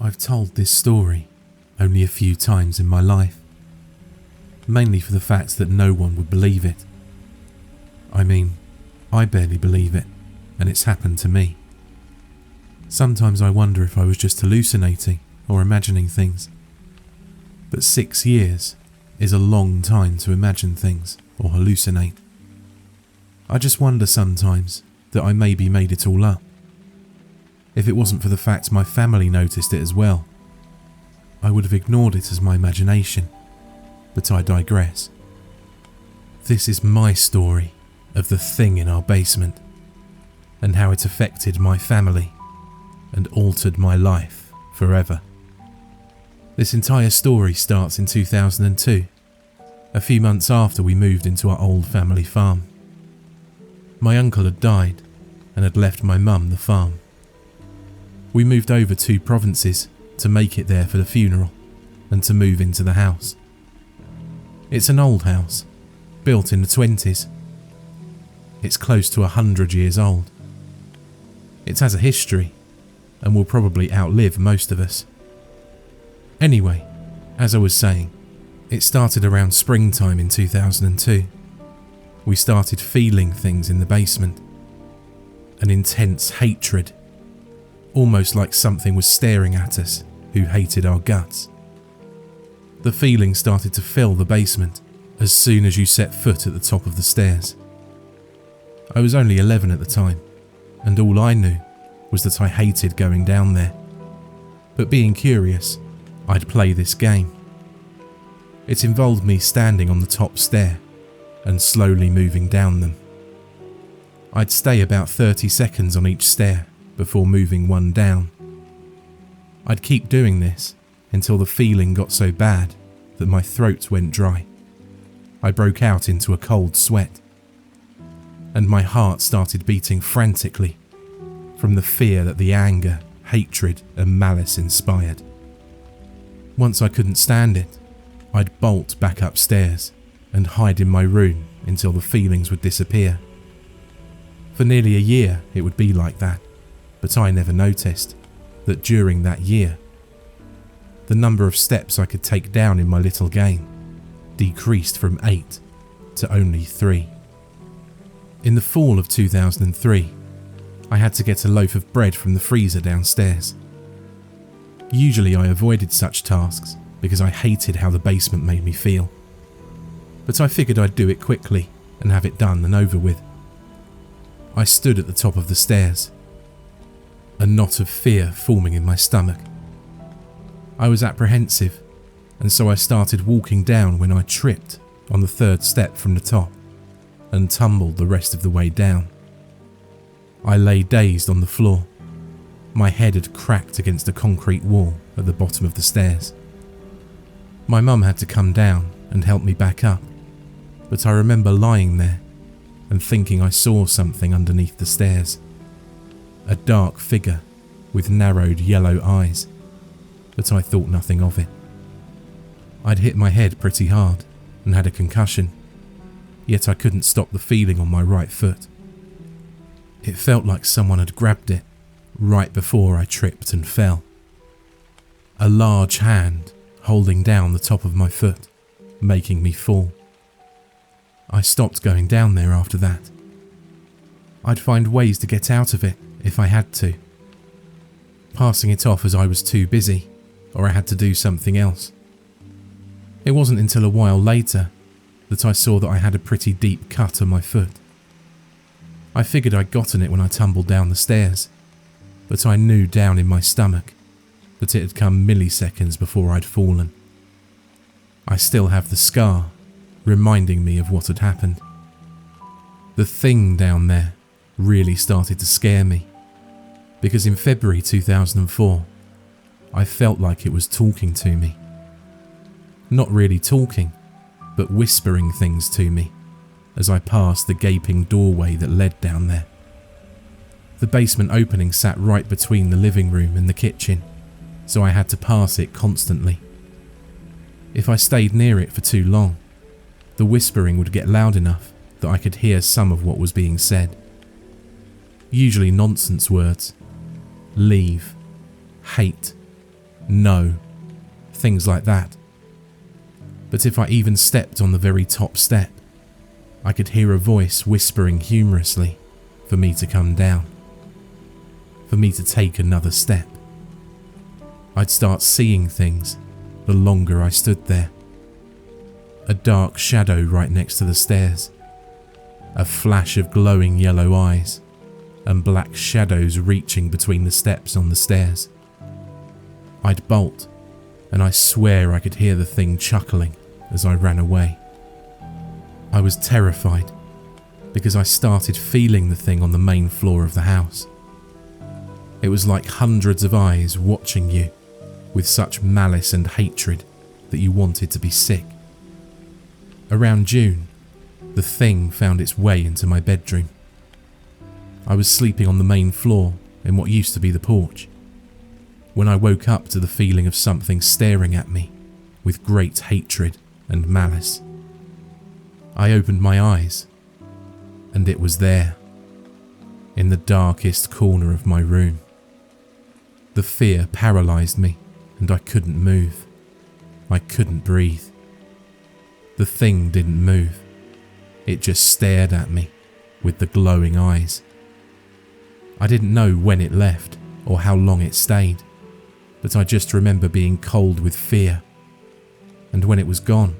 I've told this story only a few times in my life, mainly for the fact that no one would believe it. I mean, I barely believe it, and it's happened to me. Sometimes I wonder if I was just hallucinating or imagining things. But 6 years is a long time to imagine things or hallucinate. I just wonder sometimes that I maybe made it all up. If it wasn't for the fact my family noticed it as well, I would have ignored it as my imagination, but I digress. This is my story of the thing in our basement, and how it affected my family and altered my life forever. This entire story starts in 2002, a few months after we moved into our old family farm. My uncle had died and had left my mum the farm. We moved over 2 provinces to make it there for the funeral and to move into the house. It's an old house, built in the 20s. It's close to 100 years old. It has a history and will probably outlive most of us. Anyway, as I was saying, it started around springtime in 2002. We started feeling things in the basement. An intense hatred, almost like something was staring at us who hated our guts. The feeling started to fill the basement as soon as you set foot at the top of the stairs. I was only 11 at the time, and all I knew was that I hated going down there. But being curious, I'd play this game. It involved me standing on the top stair and slowly moving down them. I'd stay about 30 seconds on each stair before moving one down. I'd keep doing this until the feeling got so bad that my throat went dry. I broke out into a cold sweat, and my heart started beating frantically from the fear that the anger, hatred, and malice inspired. Once I couldn't stand it, I'd bolt back upstairs and hide in my room until the feelings would disappear. For nearly a year it would be like that, but I never noticed that during that year, the number of steps I could take down in my little game decreased from 8 to only 3. In the fall of 2003, I had to get a loaf of bread from the freezer downstairs. Usually I avoided such tasks because I hated how the basement made me feel. But I figured I'd do it quickly and have it done and over with. I stood at the top of the stairs, a knot of fear forming in my stomach. I was apprehensive, and so I started walking down when I tripped on the 3rd step from the top and tumbled the rest of the way down. I lay dazed on the floor. My head had cracked against a concrete wall at the bottom of the stairs. My mum had to come down and help me back up, but I remember lying there and thinking I saw something underneath the stairs. A dark figure with narrowed yellow eyes, but I thought nothing of it. I'd hit my head pretty hard and had a concussion, yet I couldn't stop the feeling on my right foot. It felt like someone had grabbed it right before I tripped and fell. A large hand holding down the top of my foot, making me fall. I stopped going down there after that. I'd find ways to get out of it if I had to, passing it off as I was too busy or I had to do something else. It wasn't until a while later that I saw that I had a pretty deep cut on my foot. I figured I'd gotten it when I tumbled down the stairs, but I knew down in my stomach that it had come milliseconds before I'd fallen. I still have the scar reminding me of what had happened. The thing down there really started to scare me, because in February 2004, I felt like it was talking to me. Not really talking, but whispering things to me as I passed the gaping doorway that led down there. The basement opening sat right between the living room and the kitchen, so I had to pass it constantly. If I stayed near it for too long, the whispering would get loud enough that I could hear some of what was being said. Usually nonsense words. Leave, hate, no, things like that. But if I even stepped on the very top step, I could hear a voice whispering humorously for me to come down, for me to take another step. I'd start seeing things the longer I stood there. A dark shadow right next to the stairs, a flash of glowing yellow eyes, and black shadows reaching between the steps on the stairs. I'd bolt, and I swear I could hear the thing chuckling as I ran away. I was terrified because I started feeling the thing on the main floor of the house. It was like hundreds of eyes watching you with such malice and hatred that you wanted to be sick. Around June, the thing found its way into my bedroom. I was sleeping on the main floor in what used to be the porch, when I woke up to the feeling of something staring at me with great hatred and malice. I opened my eyes, and it was there, in the darkest corner of my room. The fear paralysed me, and I couldn't move. I couldn't breathe. The thing didn't move. It just stared at me with the glowing eyes. I didn't know when it left or how long it stayed, but I just remember being cold with fear. And when it was gone,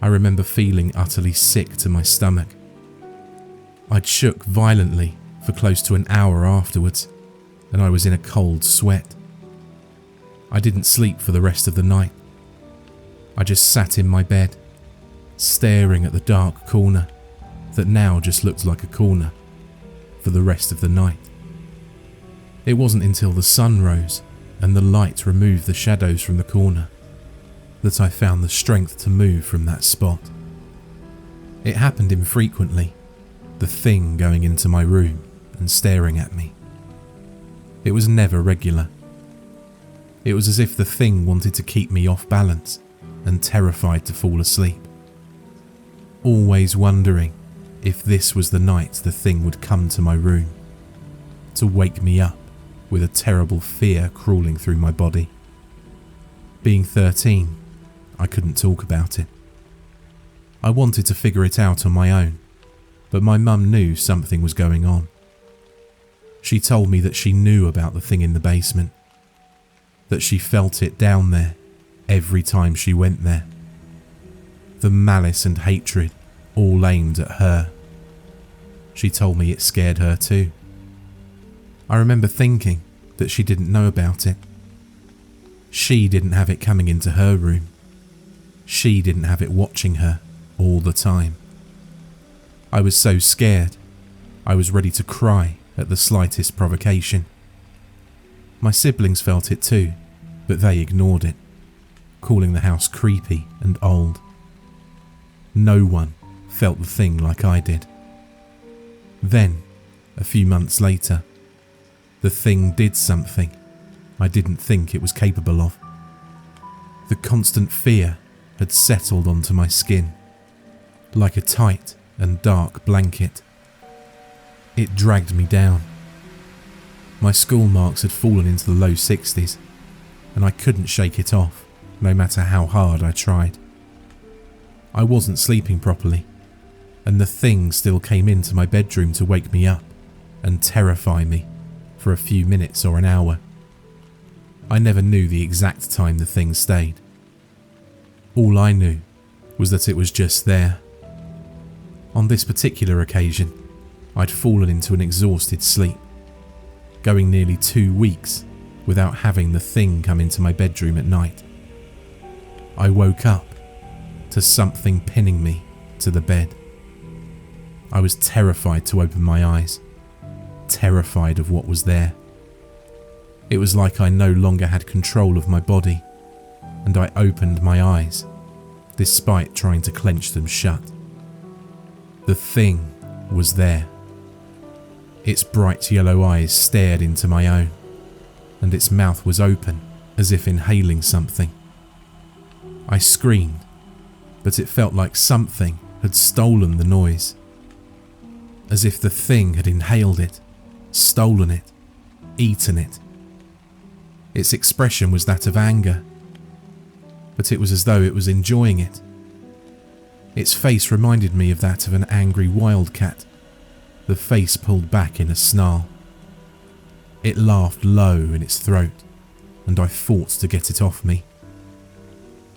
I remember feeling utterly sick to my stomach. I'd shook violently for close to an hour afterwards, and I was in a cold sweat. I didn't sleep for the rest of the night. I just sat in my bed, staring at the dark corner that now just looked like a corner for the rest of the night. It wasn't until the sun rose and the light removed the shadows from the corner that I found the strength to move from that spot. It happened infrequently, the thing going into my room and staring at me. It was never regular. It was as if the thing wanted to keep me off balance and terrified to fall asleep. Always wondering if this was the night the thing would come to my room, to wake me up with a terrible fear crawling through my body. Being 13, I couldn't talk about it. I wanted to figure it out on my own, but my mum knew something was going on. She told me that she knew about the thing in the basement, that she felt it down there every time she went there. The malice and hatred all aimed at her. She told me it scared her too. I remember thinking that she didn't know about it. She didn't have it coming into her room. She didn't have it watching her all the time. I was so scared, I was ready to cry at the slightest provocation. My siblings felt it too, but they ignored it, calling the house creepy and old. No one felt the thing like I did. Then, a few months later, the thing did something I didn't think it was capable of. The constant fear had settled onto my skin, like a tight and dark blanket. It dragged me down. My school marks had fallen into the low 60s, and I couldn't shake it off, no matter how hard I tried. I wasn't sleeping properly, and the thing still came into my bedroom to wake me up and terrify me for a few minutes or an hour. I never knew the exact time the thing stayed. All I knew was that it was just there. On this particular occasion, I'd fallen into an exhausted sleep, going nearly 2 weeks without having the thing come into my bedroom at night. I woke up to something pinning me to the bed. I was terrified to open my eyes, terrified of what was there. It was like I no longer had control of my body, and I opened my eyes, despite trying to clench them shut. The thing was there. Its bright yellow eyes stared into my own, and its mouth was open as if inhaling something. I screamed, but it felt like something had stolen the noise, as if the thing had inhaled it, stolen it, eaten it. Its expression was that of anger, but it was as though it was enjoying it. Its face reminded me of that of an angry wildcat, the face pulled back in a snarl. It laughed low in its throat, and I fought to get it off me.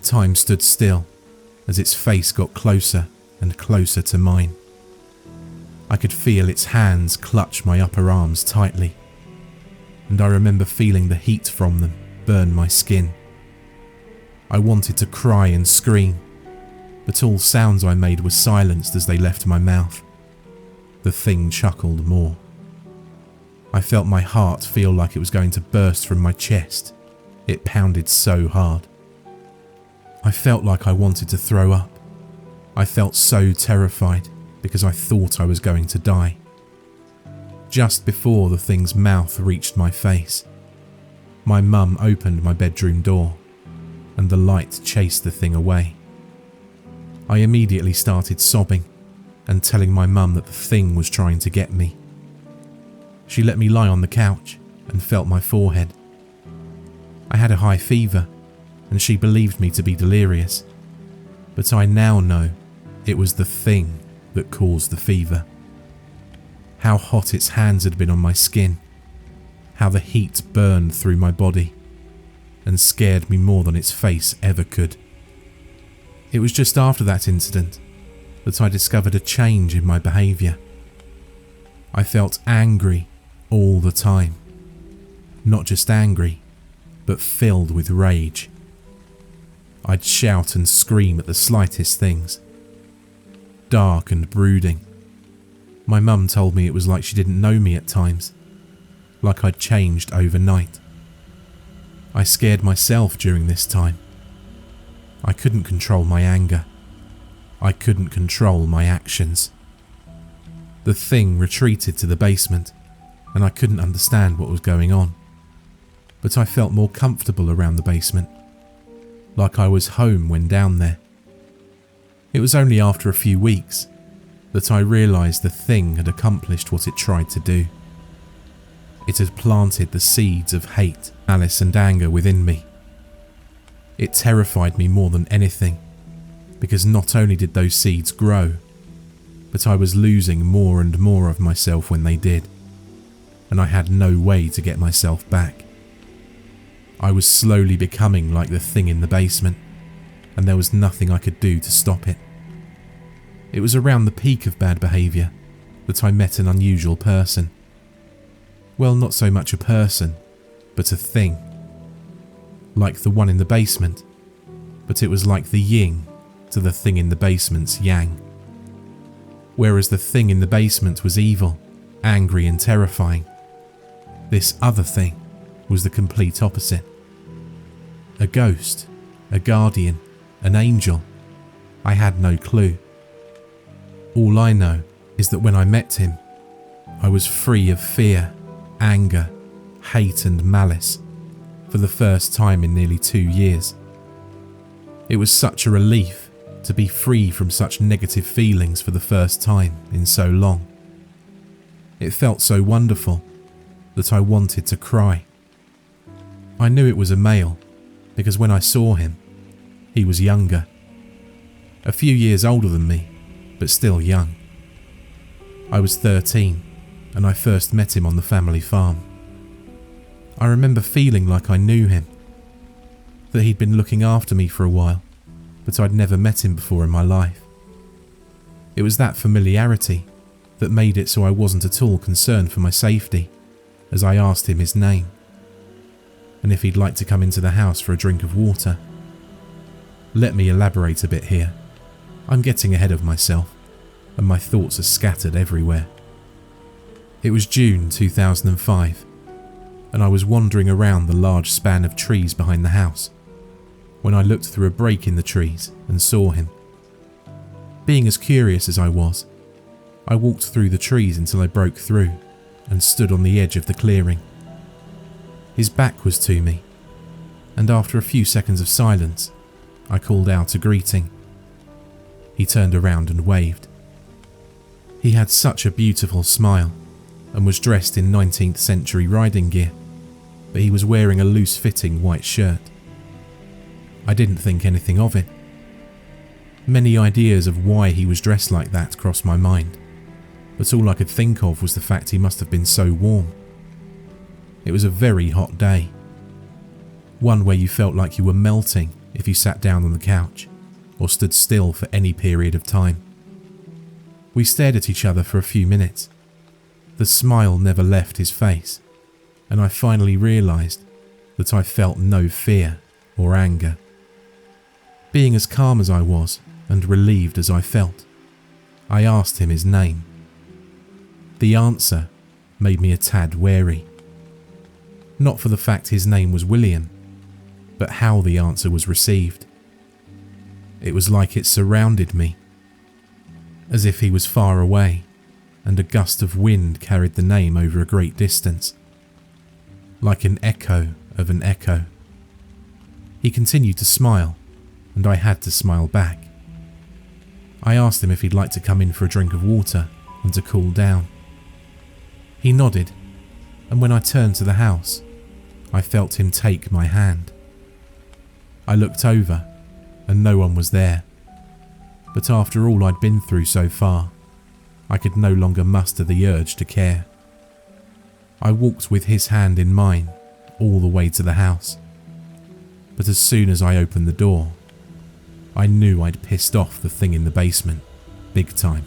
Time stood still as its face got closer and closer to mine. I could feel its hands clutch my upper arms tightly, and I remember feeling the heat from them burn my skin. I wanted to cry and scream, but all sounds I made were silenced as they left my mouth. The thing chuckled more. I felt my heart feel like it was going to burst from my chest. It pounded so hard. I felt like I wanted to throw up. I felt so terrified because I thought I was going to die. Just before the thing's mouth reached my face, my mum opened my bedroom door and the light chased the thing away. I immediately started sobbing and telling my mum that the thing was trying to get me. She let me lie on the couch and felt my forehead. I had a high fever and she believed me to be delirious, but I now know it was the thing that caused the fever. How hot its hands had been on my skin, how the heat burned through my body and scared me more than its face ever could. It was just after that incident that I discovered a change in my behaviour. I felt angry all the time. Not just angry, but filled with rage. I'd shout and scream at the slightest things. Dark and brooding. My mum told me it was like she didn't know me at times, like I'd changed overnight. I scared myself during this time. I couldn't control my anger. I couldn't control my actions. The thing retreated to the basement, and I couldn't understand what was going on. But I felt more comfortable around the basement, like I was home when down there. It was only after a few weeks that I realised the thing had accomplished what it tried to do. It had planted the seeds of hate, malice and anger within me. It terrified me more than anything, because not only did those seeds grow, but I was losing more and more of myself when they did, and I had no way to get myself back. I was slowly becoming like the thing in the basement, and there was nothing I could do to stop it. It was around the peak of bad behaviour that I met an unusual person. Well, not so much a person, but a thing. Like the one in the basement, but it was like the yin to the thing in the basement's yang. Whereas the thing in the basement was evil, angry and terrifying, this other thing was the complete opposite. A ghost, a guardian, an angel. I had no clue. All I know is that when I met him, I was free of fear, anger, hate and malice for the first time in nearly 2 years. It was such a relief to be free from such negative feelings for the first time in so long. It felt so wonderful that I wanted to cry. I knew it was a male because when I saw him, he was younger. A few years older than me, but still young. I was 13 and I first met him on the family farm. I remember feeling like I knew him, that he'd been looking after me for a while, but I'd never met him before in my life. It was that familiarity that made it so I wasn't at all concerned for my safety as I asked him his name, and if he'd like to come into the house for a drink of water. Let me elaborate a bit here. I'm getting ahead of myself, and my thoughts are scattered everywhere. It was June 2005, and I was wandering around the large span of trees behind the house when I looked through a break in the trees and saw him. Being as curious as I was, I walked through the trees until I broke through and stood on the edge of the clearing. His back was to me, and after a few seconds of silence, I called out a greeting. He turned around and waved. He had such a beautiful smile and was dressed in 19th century riding gear. but he was wearing a loose-fitting white shirt. I didn't think anything of it. Many ideas of why he was dressed like that crossed my mind, but all I could think of was the fact he must have been so warm. It was a very hot day, one where you felt like you were melting if you sat down on the couch or stood still for any period of time. We stared at each other for a few minutes. The smile never left his face, and I finally realised that I felt no fear or anger. Being as calm as I was and relieved as I felt, I asked him his name. The answer made me a tad wary. Not for the fact his name was William, but how the answer was received. It was like it surrounded me, as if he was far away and a gust of wind carried the name over a great distance, like an echo of an echo. He continued to smile, and I had to smile back. I asked him if he'd like to come in for a drink of water and to cool down. He nodded, and when I turned to the house, I felt him take my hand. I looked over, and no one was there, but after all I'd been through so far, I could no longer muster the urge to care. I walked with his hand in mine all the way to the house, but as soon as I opened the door, I knew I'd pissed off the thing in the basement, big time.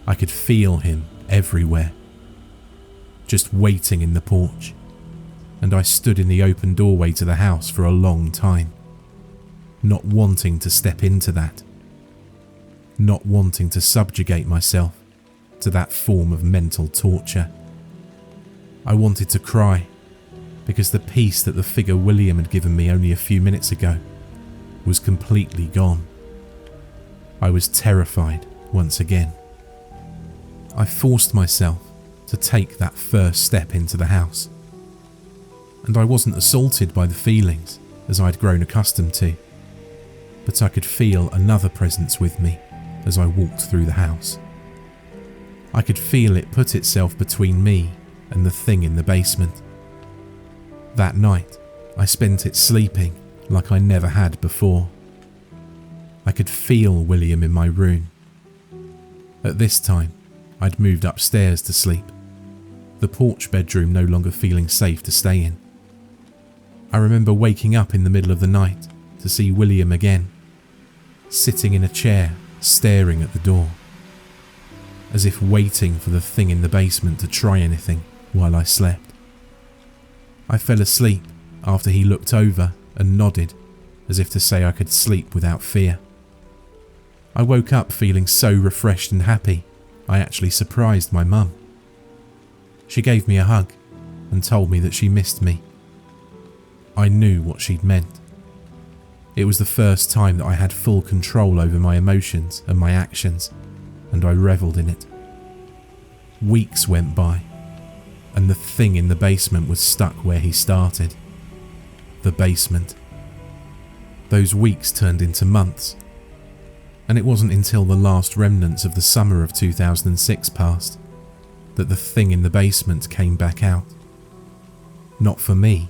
I could feel him everywhere, just waiting in the porch, and I stood in the open doorway to the house for a long time, not wanting to step into that, not wanting to subjugate myself to that form of mental torture. I wanted to cry, because the peace that the figure William had given me only a few minutes ago was completely gone. I was terrified once again. I forced myself to take that first step into the house, and I wasn't assaulted by the feelings as I'd grown accustomed to, but I could feel another presence with me as I walked through the house. I could feel it put itself between me and the thing in the basement. That night, I spent it sleeping like I never had before. I could feel William in my room. At this time, I'd moved upstairs to sleep, the porch bedroom no longer feeling safe to stay in. I remember waking up in the middle of the night to see William again, sitting in a chair staring at the door, as if waiting for the thing in the basement to try anything while I slept. I fell asleep after he looked over and nodded as if to say I could sleep without fear. I woke up feeling so refreshed and happy, I actually surprised my mum. She gave me a hug and told me that she missed me. I knew what she'd meant. It was the first time that I had full control over my emotions and my actions, and I revelled in it. Weeks went by, and the thing in the basement was stuck where he started. The basement. Those weeks turned into months, and it wasn't until the last remnants of the summer of 2006 passed that the thing in the basement came back out. Not for me,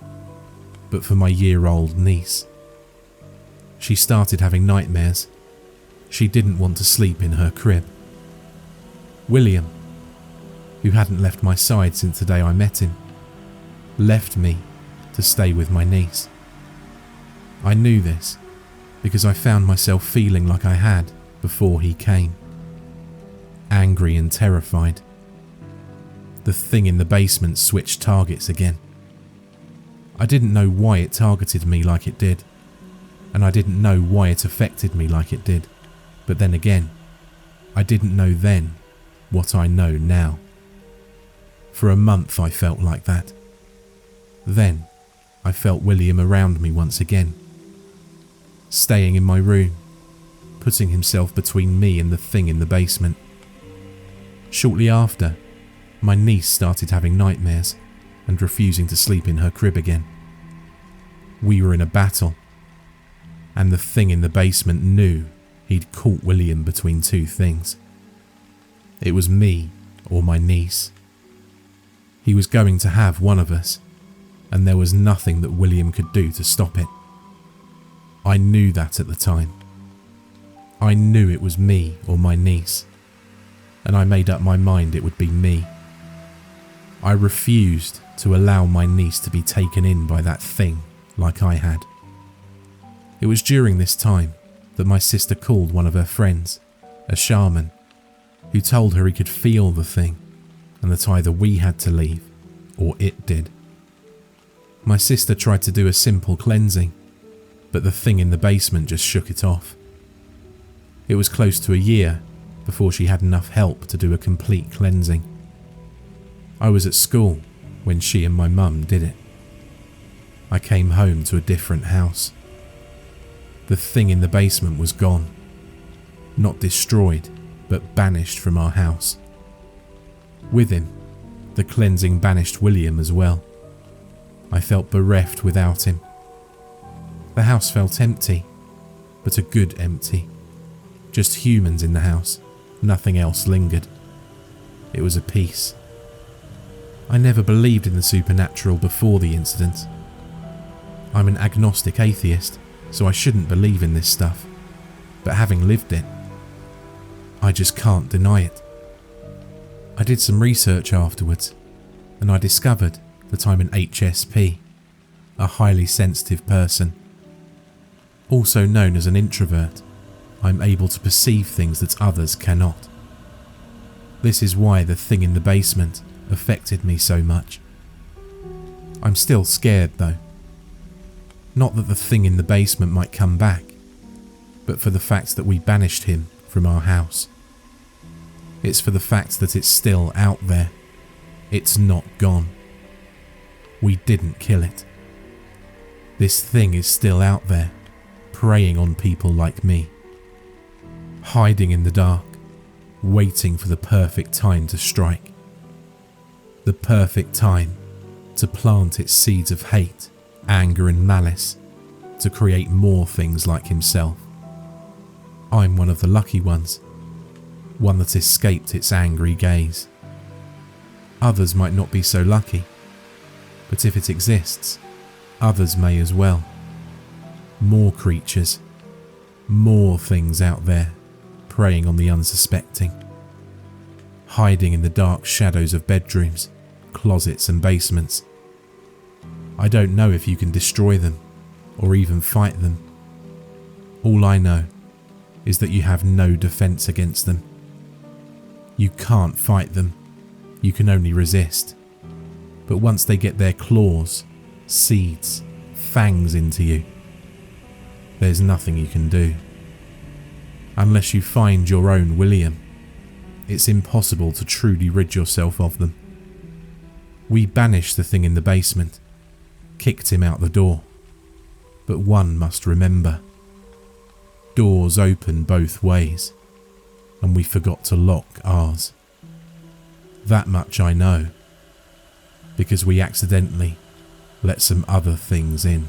but for my year-old niece. She started having nightmares. She didn't want to sleep in her crib. William, who hadn't left my side since the day I met him, left me to stay with my niece. I knew this because I found myself feeling like I had before he came. Angry and terrified. The thing in the basement switched targets again. I didn't know why it targeted me like it did, and I didn't know why it affected me like it did, but then again, I didn't know then what I know now. For a month I felt like that. Then I felt William around me once again, staying in my room, putting himself between me and the thing in the basement. Shortly after, my niece started having nightmares and refusing to sleep in her crib again. We were in a battle, and the thing in the basement knew he'd caught William between two things. It was me or my niece. He was going to have one of us, and there was nothing that William could do to stop it. I knew that at the time. I knew it was me or my niece, and I made up my mind it would be me. I refused to allow my niece to be taken in by that thing like I had. It was during this time that my sister called one of her friends, a shaman, who told her he could feel the thing and that either we had to leave or it did. My sister tried to do a simple cleansing, but the thing in the basement just shook it off. It was close to a year before she had enough help to do a complete cleansing. I was at school when she and my mum did it. I came home to a different house. The thing in the basement was gone. Not destroyed, but banished from our house. With him, the cleansing banished William as well. I felt bereft without him. The house felt empty, but a good empty. Just humans in the house, nothing else lingered. It was a peace. I never believed in the supernatural before the incident. I'm an agnostic atheist, so I shouldn't believe in this stuff. But having lived it, I just can't deny it. I did some research afterwards, and I discovered that I'm an HSP, a highly sensitive person. Also known as an introvert, I'm able to perceive things that others cannot. This is why the thing in the basement affected me so much. I'm still scared though. Not that the thing in the basement might come back, but for the fact that we banished him from our house. It's for the fact that it's still out there. It's not gone. We didn't kill it. This thing is still out there, preying on people like me. Hiding in the dark, waiting for the perfect time to strike. The perfect time to plant its seeds of hate, anger and malice, to create more things like himself. I'm one of the lucky ones, one that escaped its angry gaze. Others might not be so lucky, but if it exists, others may as well. More creatures, more things out there, preying on the unsuspecting. Hiding in the dark shadows of bedrooms, closets and basements. I don't know if you can destroy them, or even fight them. All I know is that you have no defense against them. You can't fight them, you can only resist. But once they get their claws, seeds, fangs into you, there's nothing you can do. Unless you find your own William, it's impossible to truly rid yourself of them. We banished the thing in the basement, kicked him out the door. But one must remember, doors open both ways, and we forgot to lock ours. That much I know, because we accidentally let some other things in.